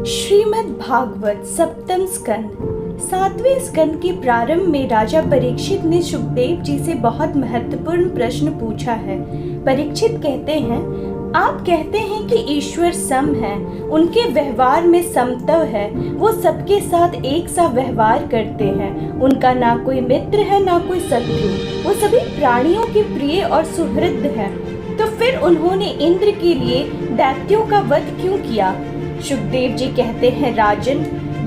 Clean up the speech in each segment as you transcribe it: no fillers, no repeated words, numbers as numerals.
श्रीमद् भागवत सप्तम स्कंद। सातवें स्कंद के प्रारंभ में राजा परीक्षित ने शुकदेव जी से बहुत महत्वपूर्ण प्रश्न पूछा है। परीक्षित कहते हैं, आप कहते हैं कि ईश्वर सम है, उनके व्यवहार में समत्व है, वो सबके साथ एक सा व्यवहार करते हैं, उनका ना कोई मित्र है ना कोई शत्रु, वो सभी प्राणियों के प्रिय और सुहृद है। तो फिर उन्होंने इंद्र के लिए दैत्यों का वध क्यों किया? शुकदेव जी कहते हैं, राजन,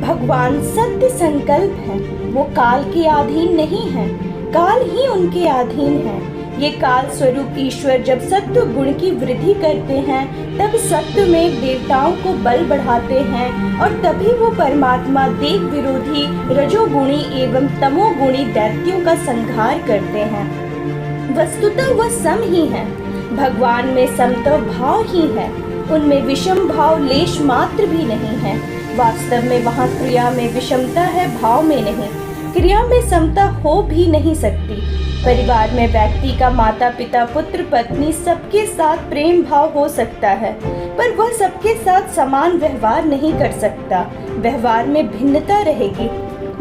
भगवान सत्य संकल्प है, वो काल के अधीन नहीं है, काल ही उनके अधीन है। ये काल स्वरूप ईश्वर जब सत्व गुण की वृद्धि करते हैं तब सत्व में देवताओं को बल बढ़ाते हैं और तभी वो परमात्मा देव विरोधी रजोगुणी एवं तमोगुणी दैत्यों का संहार करते हैं। वस्तुतः वह सम ही है, भगवान में समत्व भाव ही है, उनमें विषम भाव लेश मात्र भी नहीं है। वास्तव में वहाँ क्रिया में विषमता है, भाव में नहीं। क्रिया में समता हो भी नहीं सकती। परिवार में व्यक्ति का माता पिता पुत्र पत्नी सबके साथ प्रेम भाव हो सकता है, पर वह सबके साथ समान व्यवहार नहीं कर सकता, व्यवहार में भिन्नता रहेगी।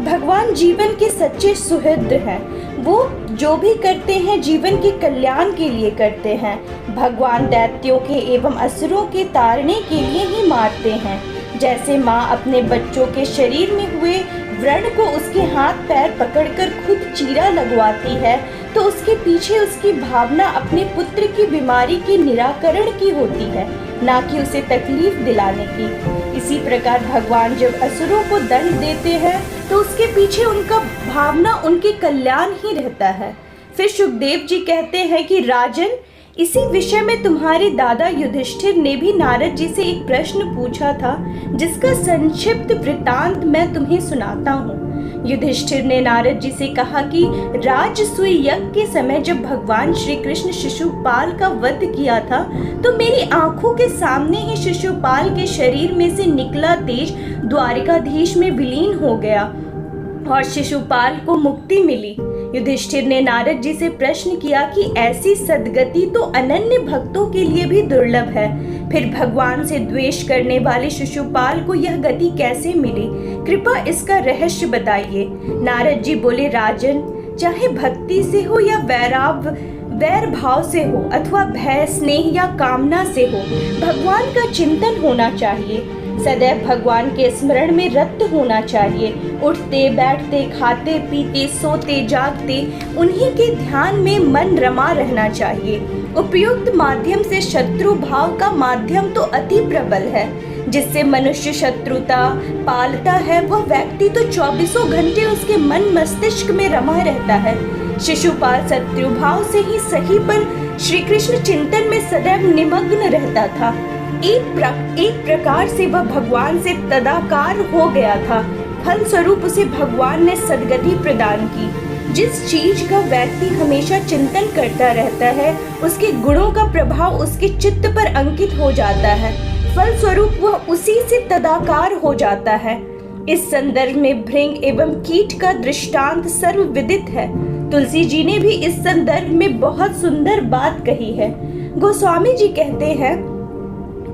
भगवान जीवन के सच्चे सुहृद हैं, वो जो भी करते हैं जीवन के कल्याण के लिए करते हैं। भगवान दैत्यों के एवं असुरों के तारने के लिए ही मारते हैं। जैसे माँ अपने बच्चों के शरीर में हुए व्रण को उसके हाथ पैर पकड़कर खुद चीरा लगवाती है, तो उसके पीछे उसकी भावना अपने पुत्र की बीमारी के निराकरण की होती है, ना कि उसे तकलीफ दिलाने की। इसी प्रकार भगवान जब असुरों को दंड देते हैं तो उसके पीछे उनका भावना उनके कल्याण ही रहता है। फिर शुकदेव जी कहते हैं कि राजन, इसी विषय में तुम्हारे दादा युधिष्ठिर ने भी नारद जी से एक प्रश्न पूछा था, जिसका संक्षिप्त वृतांत मैं तुम्हें सुनाता हूँ। युधिष्ठिर ने नारद जी से कहा कि राजसूय यज्ञ के समय जब भगवान श्री कृष्ण शिशुपाल का वध किया था, तो मेरी आंखों के सामने ही शिशुपाल के शरीर में से निकला तेज द्वारिकाधीश में विलीन हो गया और शिशुपाल को मुक्ति मिली। युधिष्ठिर ने नारद जी से प्रश्न किया कि ऐसी सद्गति तो अनन्य भक्तों के लिए भी दुर्लभ है, फिर भगवान से द्वेष करने वाले शिशुपाल को यह गति कैसे मिली? कृपा इसका रहस्य बताइए। नारद जी बोले, राजन, चाहे भक्ति से हो या वैर भाव से हो अथवा भय स्नेह या कामना से हो, भगवान का चिंतन होना चाहिए। सदैव भगवान के स्मरण में रत होना चाहिए। उठते बैठते खाते पीते सोते जागते उन्हीं के ध्यान में मन रमा रहना चाहिए। उपयुक्त माध्यम से शत्रु भाव का माध्यम तो अति प्रबल है, जिससे मनुष्य शत्रुता पालता है, वह व्यक्ति तो 24 घंटे उसके मन मस्तिष्क में रमा रहता है। शिशुपाल शत्रु भाव से ही सही पर श्री कृष्ण चिंतन में सदैव निमग्न रहता था। एक प्रकार से वह भगवान से तदाकार हो गया था। फल स्वरूप उसे भगवान ने सद्गति प्रदान की। जिस चीज का व्यक्ति हमेशा चिंतन करता रहता है, उसके गुणों का प्रभाव उसके चित्त पर अंकित हो जाता है, फल स्वरूप वह उसी से तदाकार हो जाता है। इस संदर्भ में भृंग एवं कीट का दृष्टांत सर्वविदित है। तुलसी जी ने भी इस संदर्भ में बहुत सुंदर बात कही है। गोस्वामी जी कहते हैं,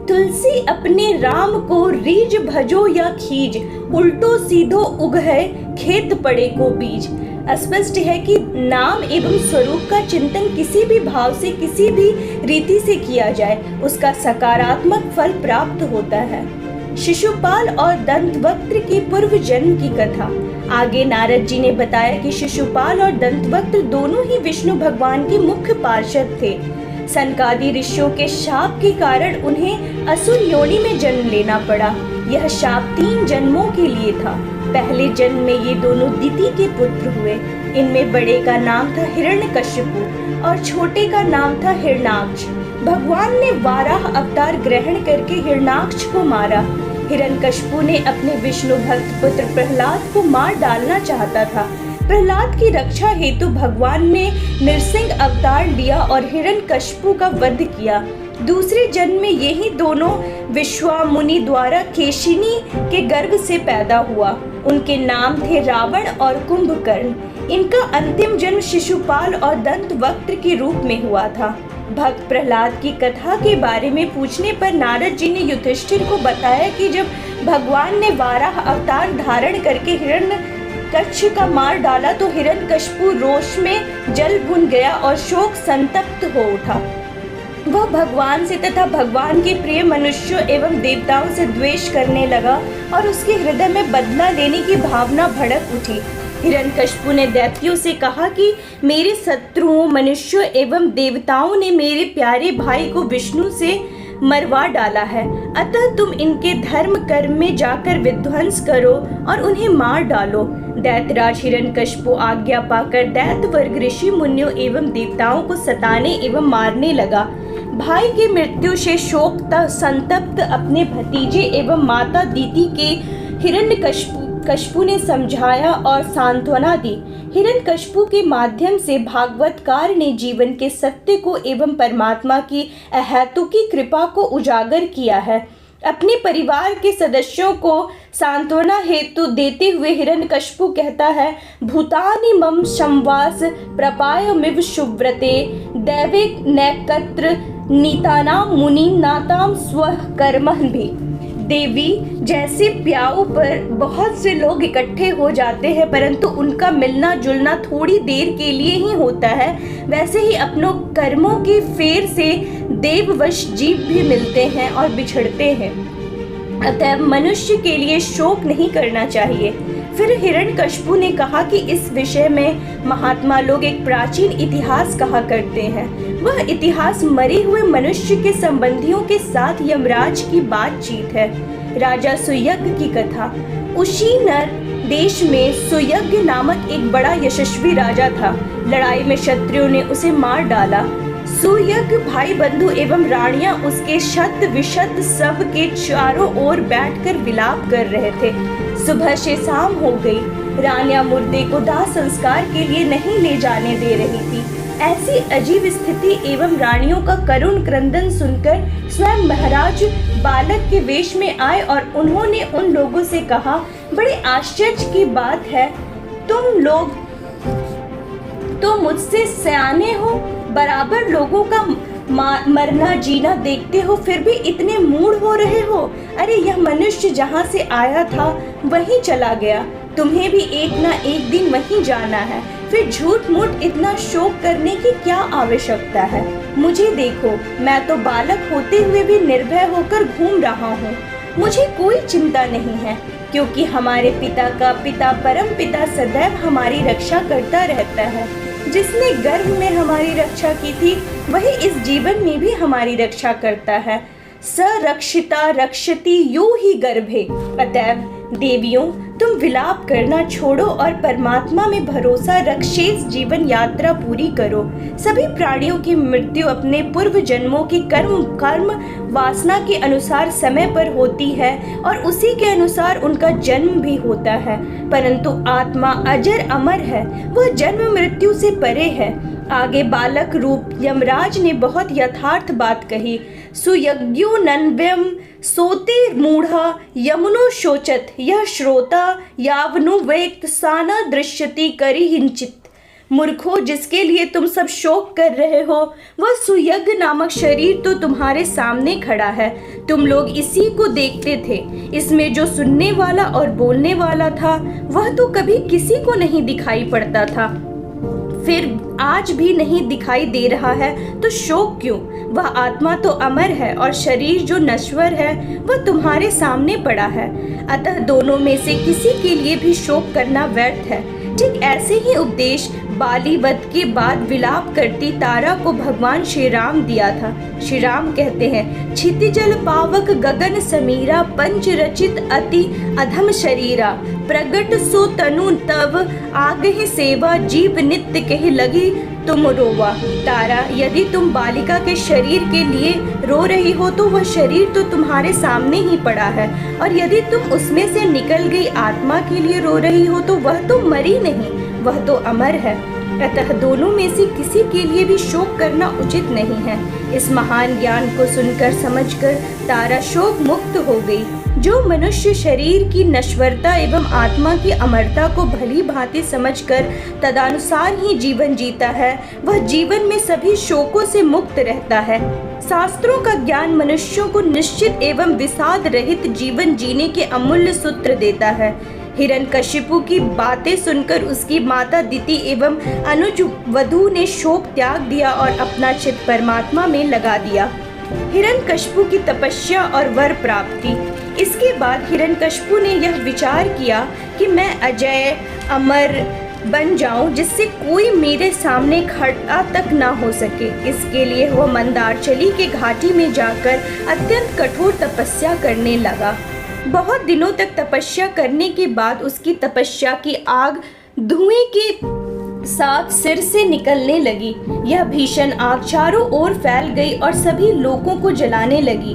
तुलसी अपने राम को रीज भजो या खीज, उल्टो सीधो उगहे खेत पड़े को बीज। स्पष्ट है कि नाम एवं स्वरूप का चिंतन किसी भी भाव से किसी भी रीति से किया जाए, उसका सकारात्मक फल प्राप्त होता है। शिशुपाल और दंतवक्त्र की पूर्व जन्म की कथा। आगे नारद जी ने बताया कि शिशुपाल और दंतवक्त्र दोनों ही विष्णु भगवान के मुख्य पार्षद थे। सनकादि ऋषियों के शाप के कारण उन्हें असुर योनि में जन्म लेना पड़ा। यह शाप 3 जन्मों के लिए था। पहले जन्म में ये दोनों दिति के पुत्र हुए। इनमें बड़े का नाम था हिरण्यकश्यपु और छोटे का नाम था हिरण्याक्ष। भगवान ने वाराह अवतार ग्रहण करके हिरण्याक्ष को मारा। हिरण्यकश्यपु ने अपने विष्णु भक्त पुत्र प्रहलाद को मार डालना चाहता था। प्रहलाद की रक्षा हेतु भगवान ने नृसिंह अवतार लिया और हिरण्यकश्यपु का वध किया। दूसरे जन्म में यही दोनों विश्वामुनि द्वारा केशिनी के गर्भ से पैदा हुआ। उनके नाम थे रावण और कुंभकर्ण। इनका अंतिम जन्म शिशुपाल और दंतवक्त्र के रूप में हुआ था। भक्त प्रहलाद की कथा के बारे में पूछने पर नारद जी ने युधिष्ठिर को बताया कि जब भगवान ने 12 अवतार धारण करके हिरण्यकश्यप का मार डाला तो हिरण्यकश्यप रोष में जल भुन गया और शोक संतप्त हो उठा। वह भगवान से तथा भगवान के प्रिय मनुष्यों एवं देवताओं से द्वेष करने लगा और उसके हृदय में बदला लेने की भावना भड़क उठी। हिरण्यकश्यप ने दैत्यों से कहा कि मेरे शत्रुओं मनुष्यों एवं देवताओं ने मेरे प्यारे भाई को विष्णु से मरवा डाला है, अतः तुम इनके धर्म कर्म में जाकर विध्वंस करो और उन्हें मार डालो। दैत्यराज हिरण्यकश्यप आज्ञा पाकर दैत्य वर्ग ऋषि मुनियों एवं देवताओं को सताने एवं मारने लगा। भाई की मृत्यु से शोक संतप्त अपने भतीजे एवं माता दीति के हिरण्यकश्यप ने समझाया और सांत्वना दी। हिरण्यकश्यप के माध्यम से भागवतकार ने जीवन के सत्य को एवं परमात्मा की अहेतुकी कृपा को उजागर किया है। अपने परिवार के सदस्यों को सांत्वना हेतु देते हुए हिरण्यकश्यप कहता है, भूतानि मम शंवास प्रपायमिव शुव्रते दैवे नैकत्र नीतानाम मुनि नाताम स्व कर्मन् भी। देवी, जैसे प्याऊ पर बहुत से लोग इकट्ठे हो जाते हैं परंतु उनका मिलना जुलना थोड़ी देर के लिए ही होता है, वैसे ही अपनों कर्मों की फेर से देववश जीव भी मिलते हैं और बिछड़ते हैं। अतः मनुष्य के लिए शोक नहीं करना चाहिए। फिर हिरण्यकश्यप ने कहा कि इस विषय में महात्मा लोग एक प्राचीन इतिहास कहा करते हैं। वह इतिहास मरे हुए मनुष्य के संबंधियों के साथ यमराज की बातचीत है। राजा सुयज्ञ की कथा। उशीनर देश में सुयज्ञ नामक एक बड़ा यशस्वी राजा था। लड़ाई में क्षत्रियों ने उसे मार डाला। सुयज्ञ भाई बंधु एवं रानियां उसके शत विशत सब के चारों ओर बैठकर विलाप कर रहे थे। सुबह से शाम हो गई। रानियां मुर्दे को दाह संस्कार के लिए नहीं ले जाने दे रही थी। ऐसी अजीब स्थिति एवं रानियों का करुण क्रंदन सुनकर स्वयं महाराज बालक के वेश में आए और उन्होंने उन लोगों से कहा, बड़े आश्चर्य की बात है, तुम लोग तो मुझसे सयाने हो, बराबर लोगों का मरना जीना देखते हो, फिर भी इतने मूढ़ हो रहे हो। अरे यह मनुष्य जहाँ से आया था वहीं चला गया, तुम्हें भी एक ना एक दिन वहीं जाना है, फिर झूठ मूठ इतना शोक करने की क्या आवश्यकता है। मुझे देखो, मैं तो बालक होते हुए भी निर्भय होकर घूम रहा हूँ। मुझे कोई चिंता नहीं है, क्योंकि हमारे पिता का पिता परम पिता सदैव हमारी रक्षा करता रहता है। जिसने गर्भ में हमारी रक्षा की थी वही इस जीवन में भी हमारी रक्षा करता है। सरक्षिता रक्षति यो ही गर्भे। अतएव देवियों, तुम विलाप करना छोड़ो और परमात्मा में भरोसा रख शेष जीवन यात्रा पूरी करो। सभी प्राणियों की मृत्यु अपने पूर्व जन्मों की कर्म वासना के अनुसार समय पर होती है और उसी के अनुसार उनका जन्म भी होता है, परंतु आत्मा अजर अमर है, वह जन्म मृत्यु से परे है। आगे बालक रूप यमराज ने बहुत यथार्थ बात कही। सुयज्ञो नन्व्यम सोते मूढ़ा यमुनो शोचत, यह श्रोता यावनु वेक्त साना दृश्यति करी हिंचित। मूर्खो, जिसके लिए तुम सब शोक कर रहे हो वह सुयज्ञ नामक शरीर तो तुम्हारे सामने खड़ा है। तुम लोग इसी को देखते थे। इसमें जो सुनने वाला और बोलने वाला था वह तो कभी किसी को नहीं दिखाई पड़ता था, फिर आज भी नहीं दिखाई दे रहा है तो शोक क्यों। वह आत्मा तो अमर है और शरीर जो नश्वर है वह तुम्हारे सामने पड़ा है। अतः दोनों में से किसी के लिए भी शोक करना व्यर्थ है। ठीक ऐसे ही उपदेश बाली वध के बाद विलाप करती तारा को भगवान श्री राम दिया था। श्री राम कहते हैं, क्षितिजल पावक गगन समीरा पंच रचित अति अधम शरीरा प्रगट सो तनु तव आगहि सेवा जीव नित्य कह लगी तुम रोवा। तारा, यदि तुम बालिका के शरीर के लिए रो रही हो तो वह शरीर तो तुम्हारे सामने ही पड़ा है, और यदि तुम उसमें से निकल गई आत्मा के लिए रो रही हो तो वह तो मरी नहीं, वह तो अमर है। अतः दोनों में से किसी के लिए भी शोक करना उचित नहीं है। इस महान ज्ञान को सुनकर समझकर तारा शोक मुक्त हो गई। जो मनुष्य शरीर की नश्वरता एवं आत्मा की अमरता को भली भांति समझकर तदनुसार ही जीवन जीता है, वह जीवन में सभी शोकों से मुक्त रहता है। शास्त्रों का ज्ञान मनुष्यों को निश्चित एवं विषाद रहित जीवन जीने के अमूल्य सूत्र देता है। हिरण्यकशिपु की बातें सुनकर उसकी माता दिति एवं अनुज वधु ने शोक त्याग दिया और अपना चित्त परमात्मा में लगा दिया। हिरण्यकशिपु की तपस्या और वर प्राप्ति। इसके बाद हिरण्यकशिपु ने यह विचार किया कि मैं अजय अमर बन जाऊं, जिससे कोई मेरे सामने खड़ा तक ना हो सके। इसके लिए वह मंदारचली के घाटी में जाकर अत्यंत कठोर तपस्या करने लगा। बहुत दिनों तक तपस्या करने के बाद उसकी तपस्या की आग धुएं के साथ सिर से निकलने लगी। यह भीषण आग चारों ओर फैल गई और सभी लोगों को जलाने लगी।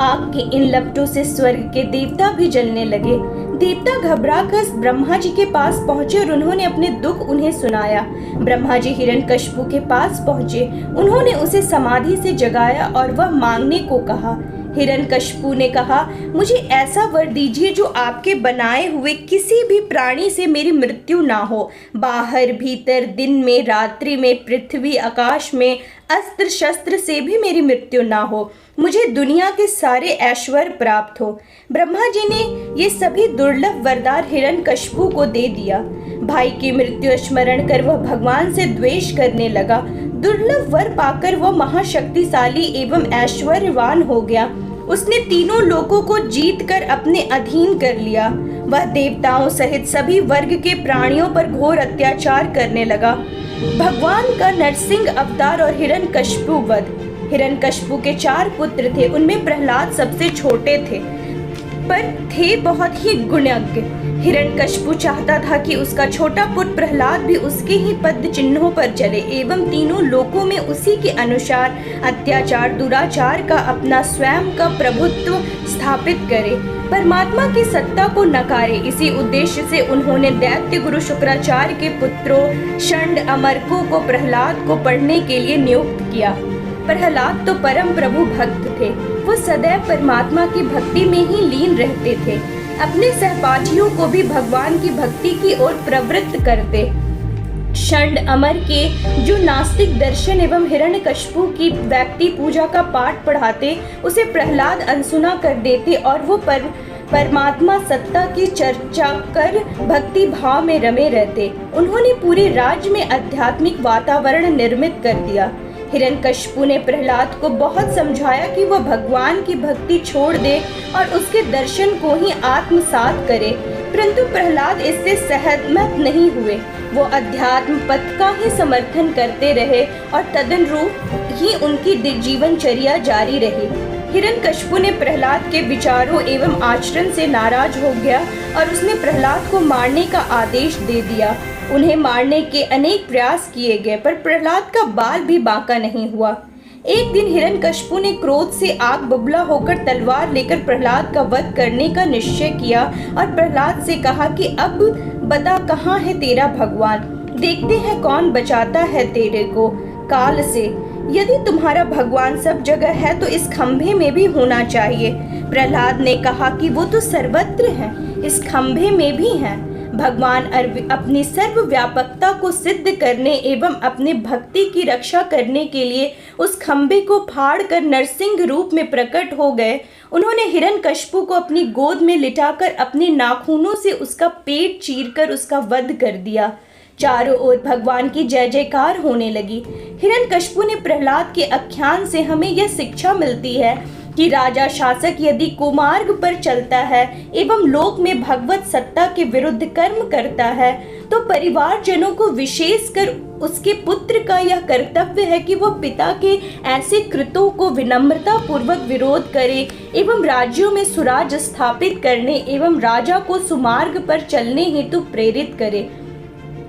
आग के इन लपटों से स्वर्ग के देवता भी जलने लगे। देवता घबराकर ब्रह्मा जी के पास पहुंचे और उन्होंने अपने दुख उन्हें सुनाया। ब्रह्मा जी हिरण्यकशिपु के पास पहुंचे। उन्होंने उसे समाधि से जगाया और वह मांगने को कहा। हिरण्यकशिपु ने कहा, मुझे ऐसा वर दीजिए जो आपके बनाए हुए किसी भी प्राणी से मेरी मृत्यु ना हो। बाहर भीतर, दिन में रात्रि में, पृथ्वी आकाश में, अस्त्र शस्त्र से भी मेरी मृत्यु ना हो। मुझे दुनिया के सारे ऐश्वर्य प्राप्त हो। ब्रह्मा जी ने ये सभी दुर्लभ वरदान हिरण्यकशिपु को दे दिया। भाई की मृत्यु स्मरण कर वह भगवान से द्वेष करने लगा। दुर्लभ वर पाकर वह महाशक्तिशाली एवं ऐश्वर्यवान हो गया। उसने तीनों लोगों को जीत कर अपने अधीन कर लिया। वह देवताओं सहित सभी वर्ग के प्राणियों पर घोर अत्याचार करने लगा। भगवान का नरसिंह अवतार और हिरण्यकशिपु वध। हिरण्यकशिपु के 4 पुत्र थे। उनमें प्रहलाद सबसे छोटे थे, पर थे बहुत ही गुणज्ञ। हिरण्यकशिपु चाहता था कि उसका छोटा पुत्र प्रहलाद भी उसके ही पद चिन्हों पर चले एवं तीनों लोकों में उसी के अनुसार अत्याचार दुराचार का अपना स्वयं का प्रभुत्व स्थापित करे, परमात्मा की सत्ता को नकारे। इसी उद्देश्य से उन्होंने दैत्य गुरु शुक्राचार्य के पुत्रों षंड अमरकों को प्रहलाद को पढ़ने के लिए नियुक्त किया। प्रहलाद तो परम प्रभु भक्त थे। वो सदैव परमात्मा की भक्ति में ही लीन रहते थे। अपने सहपाठियों को भी भगवान की भक्ति की ओर प्रवृत्त करते। षंड अमर के जो नास्तिक दर्शन एवं हिरण्यकशिपु की व्यक्ति पूजा का पाठ पढ़ाते, उसे प्रहलाद अनसुना कर देते और वो परमात्मा सत्ता की चर्चा कर भक्ति भाव में रमे रहते। उन्होंने पूरे राज्य में आध्यात्मिक वातावरण निर्मित कर दिया। हिरण्यकशिपु ने प्रहलाद को बहुत समझाया कि वह भगवान की भक्ति छोड़ दे और उसके दर्शन को ही आत्मसात करे, परंतु प्रहलाद इससे सहमत नहीं हुए। वो अध्यात्म पथ का ही समर्थन करते रहे और तदनुरूप ही उनकी जीवनचर्या जारी रही। हिरण्यकशिपु ने प्रहलाद के विचारों एवं आचरण से नाराज हो गया और उसने प्रहलाद को मारने का आदेश दे दिया। उन्हें मारने के अनेक प्रयास किए गए, पर प्रहलाद का बाल भी बांका नहीं हुआ। एक दिन हिरण्यकशिपु ने क्रोध से आग बबूला होकर तलवार लेकर प्रहलाद का वध करने का निश्चय किया और प्रहलाद से कहा कि अब बता कहाँ है तेरा भगवान, देखते हैं कौन बचाता है तेरे को काल से। यदि तुम्हारा भगवान सब जगह है तो इस खंभे में भी होना चाहिए। प्रहलाद ने कहा कि वो तो सर्वत्र है, इस खंभे में भी है। भगवान अपनी सर्वव्यापकता को सिद्ध करने एवं अपने भक्ति की रक्षा करने के लिए उस खंभे को फाड़ कर नरसिंह रूप में प्रकट हो गए। उन्होंने हिरण्यकशिपु को अपनी गोद में लिटाकर अपने नाखूनों से उसका पेट चीरकर उसका वध कर दिया। चारों ओर भगवान की जय जयकार होने लगी। हिरण्यकशिपु ने प्रहलाद के आख्यान से हमें यह शिक्षा मिलती है कि राजा शासक यदि कुमार्ग पर चलता है एवं लोक में भगवत सत्ता के विरुद्ध कर्म करता है तो परिवारजनों को विशेषकर उसके पुत्र का यह कर्तव्य है कि वह पिता के ऐसे कृत्यों को विनम्रता पूर्वक विरोध करे एवं राज्यों में सुराज स्थापित करने एवं राजा को सुमार्ग पर चलने हेतु प्रेरित करे,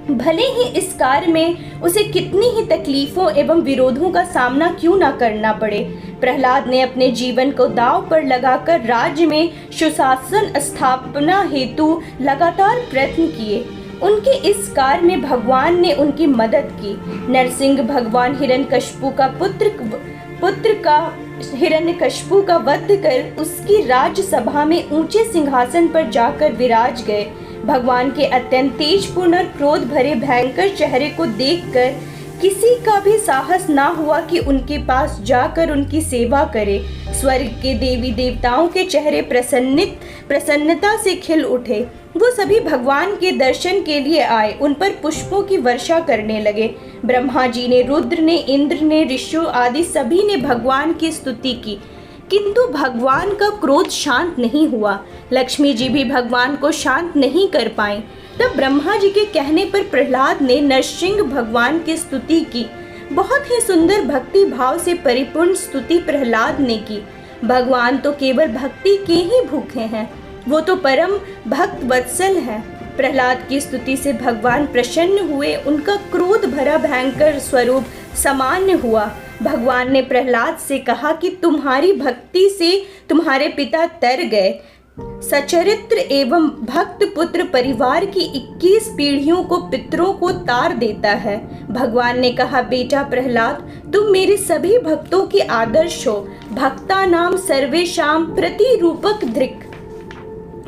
भले ही इस कार्य में उसे कितनी ही तकलीफों एवं विरोधों का सामना क्यों न करना पड़े। प्रहलाद ने अपने जीवन को दांव पर लगाकर राज्य में सुशासन स्थापना हेतु लगातार प्रयत्न किए। उनके इस कार्य में भगवान ने उनकी मदद की। नरसिंह भगवान हिरण्यकशिपु का वध कर उसकी राज्यसभा में ऊंचे सिंहासन पर जाकर विराज गए। भगवान के अत्यंत तेजपूर्ण और क्रोध भरे भयंकर चेहरे को देखकर किसी का भी साहस ना हुआ कि उनके पास जाकर उनकी सेवा करे। स्वर्ग के देवी देवताओं के चेहरे प्रसन्नता से खिल उठे। वो सभी भगवान के दर्शन के लिए आए, उन पर पुष्पों की वर्षा करने लगे। ब्रह्मा जी ने, रुद्र ने, इंद्र ने, ऋषियों आदि सभी ने भगवान की स्तुति की, किंतु भगवान का क्रोध शांत नहीं हुआ। लक्ष्मी जी भी भगवान को शांत नहीं कर पाई। तब ब्रह्मा जी के कहने पर प्रहलाद ने नरसिंह भगवान की स्तुति की। बहुत ही सुंदर भक्ति भाव से परिपूर्ण स्तुति प्रहलाद ने की। भगवान तो केवल भक्ति के ही भूखे हैं, वो तो परम भक्त वत्सल हैं। प्रहलाद की स्तुति से भगवान प्रसन्न हुए, उनका क्रोध भरा भयंकर स्वरूप सामान्य हुआ। भगवान ने प्रहलाद से कहा कि तुम्हारी भक्ति से तुम्हारे पिता तर गए। सचरित्र एवं भक्त पुत्र परिवार की 21 पीढ़ियों को पितरों को तार देता है। भगवान ने कहा, बेटा प्रहलाद, तुम मेरे सभी भक्तों के आदर्श हो। भक्ता नाम सर्वेशाम प्रतिरूपक दृक्।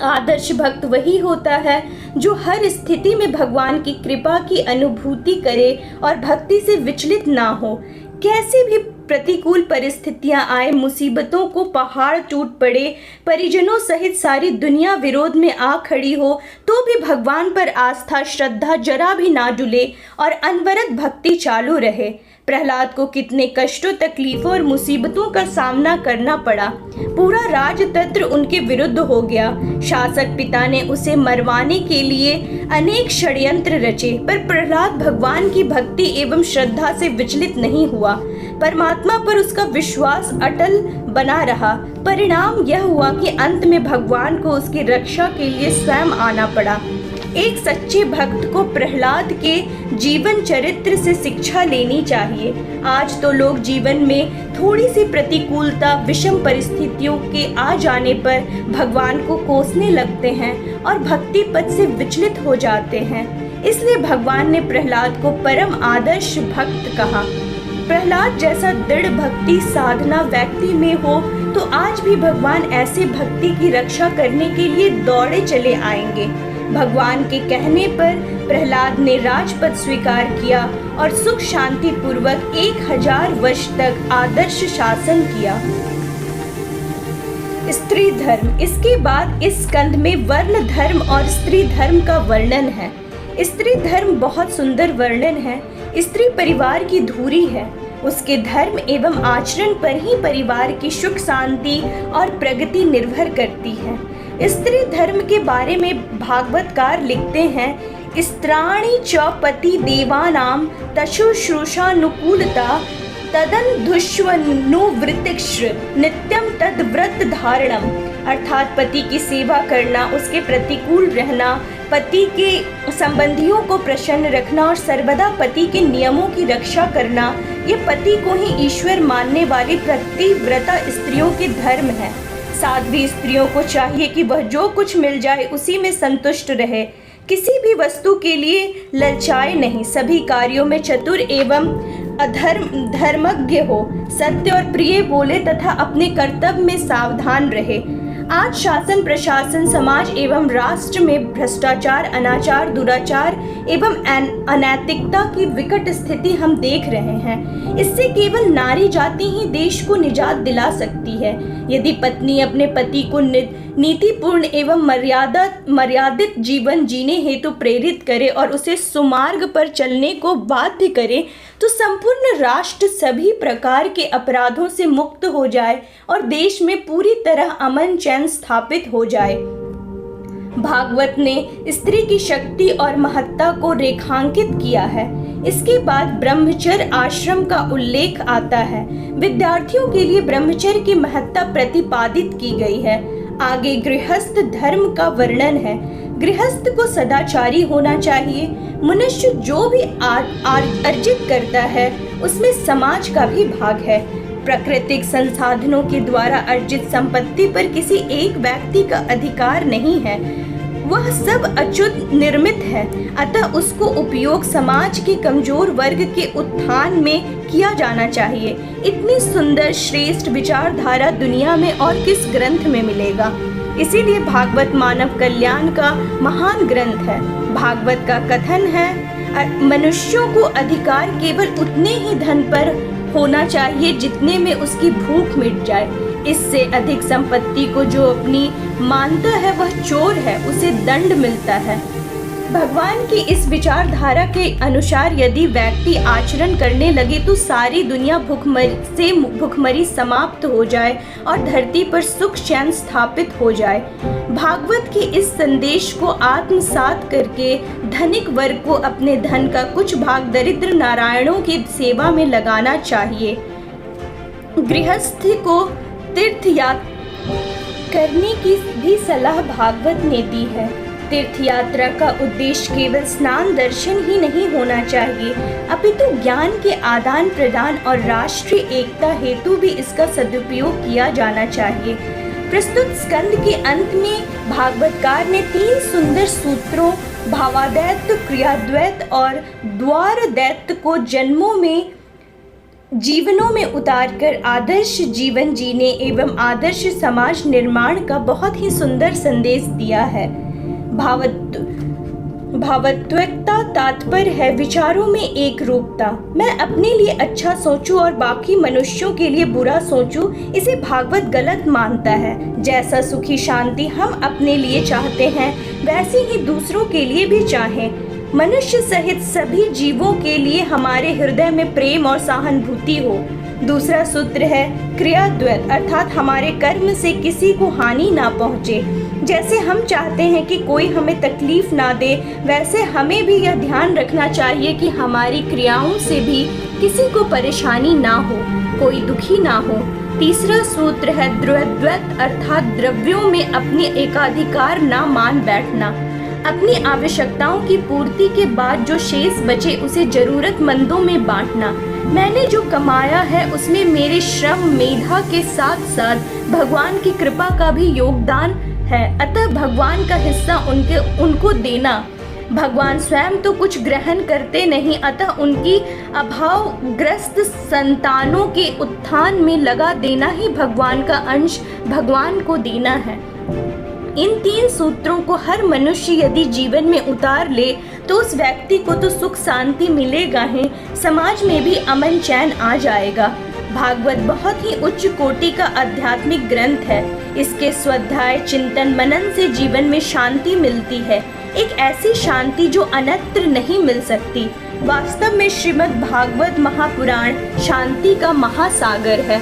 आदर्श भक्त वही होता है जो हर स्थिति में भगवान की कृपा की अनुभूति करे और भक्ति से विचलित ना हो। कैसी भी प्रतिकूल परिस्थितियां आए, मुसीबतों को पहाड़ टूट पड़े, परिजनों सहित सारी दुनिया विरोध में आ खड़ी हो, तो भी भगवान पर आस्था श्रद्धा जरा भी ना डुले और अनवरत भक्ति चालू रहे। प्रहलाद को कितने कष्टों, तकलीफों और मुसीबतों का सामना करना पड़ा। पूरा राजतंत्र उनके विरुद्ध हो गया। शासक पिता ने उसे मरवाने के लिए अनेक षड्यंत्र रचे, पर प्रहलाद भगवान की भक्ति एवं श्रद्धा से विचलित नहीं हुआ। परमात्मा पर उसका विश्वास अटल बना रहा। परिणाम यह हुआ कि अंत में भगवान को उसकी रक्षा के लिए स्वयं आना पड़ा। एक सच्चे भक्त को प्रहलाद के जीवन चरित्र से शिक्षा लेनी चाहिए। आज तो लोग जीवन में थोड़ी सी प्रतिकूलता, विषम परिस्थितियों के आ जाने पर भगवान को कोसने लगते हैं और भक्ति पथ से विचलित हो जाते हैं। इसलिए भगवान ने प्रहलाद को परम आदर्श भक्त कहा। प्रहलाद जैसा दृढ़ भक्ति साधना व्यक्ति में हो तो आज भी भगवान ऐसे भक्ति की रक्षा करने के लिए दौड़े चले आएंगे। भगवान के कहने पर प्रहलाद ने राजपद स्वीकार किया और सुख शांति पूर्वक 1000 वर्ष तक आदर्श शासन किया। स्त्री धर्म। इसके बाद इस स्कंद में वर्ण धर्म और स्त्री धर्म का वर्णन है। स्त्री धर्म बहुत सुंदर वर्णन है। स्त्री परिवार की धुरी है। उसके धर्म एवं आचरण पर ही परिवार की सुख शांति और प्रगति निर्भर करती है। स्त्री धर्म के बारे में भागवतकार लिखते हैं, स्त्राणि च पति देवानां तशुश्रूषानुकूलता तदनुध्वनुवृत्तिश्र नित्यम तद व्रत धारणम। अर्थात पति की सेवा करना, उसके प्रतिकूल रहना, पति के संबंधियों को प्रसन्न रखना और सर्वदा पति के नियमों की रक्षा करना, ये पति को ही ईश्वर मानने वाली प्रतिव्रता स्त्रियों के धर्म है। साध्वी स्त्रियों को चाहिए कि वह जो कुछ मिल जाए उसी में संतुष्ट रहे, किसी भी वस्तु के लिए ललचाए नहीं, सभी कार्यों में चतुर एवं धर्मज्ञ हो, सत्य और प्रिय बोले तथा अपने कर्तव्य में सावधान रहे। आज शासन प्रशासन समाज एवं राष्ट्र में भ्रष्टाचार, अनाचार, दुराचार एवं अनैतिकता की विकट स्थिति हम देख रहे हैं। इससे केवल नारी जाति ही देश को निजात दिला सकती है। यदि पत्नी अपने पति को नीतिपूर्ण एवं मर्यादित जीवन जीने हेतु प्रेरित करे और उसे सुमार्ग पर चलने को बाध्य करे, तो संपूर्ण राष्ट्र सभी प्रकार के अपराधों से मुक्त हो जाए और देश में पूरी तरह अमन चैन स्थापित हो जाए। भागवत ने स्त्री की शक्ति और महत्ता को रेखांकित किया है। इसके बाद ब्रह्मचर्य आश्रम का उल्लेख आता है। विद्यार्थियों के लिए ब्रह्मचर्य की महत्ता प्रतिपादित की गई है। आगे गृहस्थ धर्म का वर्णन है। गृहस्थ को सदाचारी होना चाहिए। मनुष्य जो भी अर्जित करता है उसमें समाज का भी भाग है। प्राकृतिक संसाधनों के द्वारा अर्जित संपत्ति पर किसी एक व्यक्ति का अधिकार नहीं है। वह सब अच्युत निर्मित है, अतः उसको उपयोग समाज के कमजोर वर्ग के उत्थान में किया जाना चाहिए। इतनी सुंदर श्रेष्ठ विचारधारा दुनिया में और किस ग्रंथ में मिलेगा। इसीलिए भागवत मानव कल्याण का महान ग्रंथ है। भागवत का कथन है, मनुष्यों को अधिकार केवल उतने ही धन पर होना चाहिए जितने में उसकी भूख मिट जाए। इससे अधिक संपत्ति को जो अपनी मानता है वह चोर है, उसे दंड मिलता है। भगवान की इस विचारधारा के अनुसार यदि व्यक्ति आचरण करने लगे तो सारी दुनिया भुखमरी समाप्त हो जाए और धरती पर सुख चैन स्थापित हो जाए। भागवत के इस संदेश को आत्मसात करके धनिक वर्ग को अपने धन का कुछ भाग दरिद्र नारायणों की सेवा में लगाना चाहिए। गृहस्थी को तीर्थ यात्रा करने की भी सलाह भागवत ने दी है। तीर्थ यात्रा का उद्देश्य केवल स्नान दर्शन ही नहीं होना चाहिए, अपितु ज्ञान के आदान प्रदान और राष्ट्रीय एकता हेतु भी इसका सदुपयोग किया जाना चाहिए। प्रस्तुत स्कंद के अंत में भागवतकार ने 3 सुंदर सूत्रों भावादैत्य, क्रियाद्वैत और द्वारदैत्य को जीवनों में उतारकर आदर्श जीवन जीने एवं आदर्श समाज निर्माण का बहुत ही सुंदर संदेश दिया है। भावत्वकता तात्पर्य है विचारों में एक रूपता। मैं अपने लिए अच्छा सोचूं और बाकी मनुष्यों के लिए बुरा सोचूं, इसे भागवत गलत मानता है। जैसा सुखी शांति हम अपने लिए चाहते हैं वैसे ही दूसरों के लिए भी चाहें। मनुष्य सहित सभी जीवों के लिए हमारे हृदय में प्रेम और सहानुभूति हो। दूसरा सूत्र है क्रियाद्वैत, अर्थात हमारे कर्म से किसी को हानि ना पहुँचे। जैसे हम चाहते हैं कि कोई हमें तकलीफ ना दे, वैसे हमें भी यह ध्यान रखना चाहिए कि हमारी क्रियाओं से भी किसी को परेशानी ना हो, कोई दुखी ना हो। तीसरा सूत्र है द्वैत, अर्थात द्रव्यों में अपने एकाधिकार ना मान बैठना। अपनी आवश्यकताओं की पूर्ति के बाद जो शेष बचे उसे जरूरतमंदों में बांटना। मैंने जो कमाया है उसमें मेरे श्रम मेधा के साथ साथ भगवान की कृपा का भी योगदान है, अतः भगवान का हिस्सा उनको देना। भगवान स्वयं तो कुछ ग्रहण करते नहीं, अतः उनकी अभावग्रस्त संतानों के उत्थान में लगा देना ही भगवान का अंश भगवान को देना है। इन 3 सूत्रों को हर मनुष्य यदि जीवन में उतार ले तो उस व्यक्ति को तो सुख शांति मिलेगा ही, समाज में भी अमन चैन आ जाएगा। भागवत बहुत ही उच्च कोटि का आध्यात्मिक ग्रंथ है। इसके स्वाध्याय चिंतन मनन से जीवन में शांति मिलती है, एक ऐसी शांति जो अन्यत्र नहीं मिल सकती। वास्तव में श्रीमद् भागवत महापुराण शांति का महासागर है।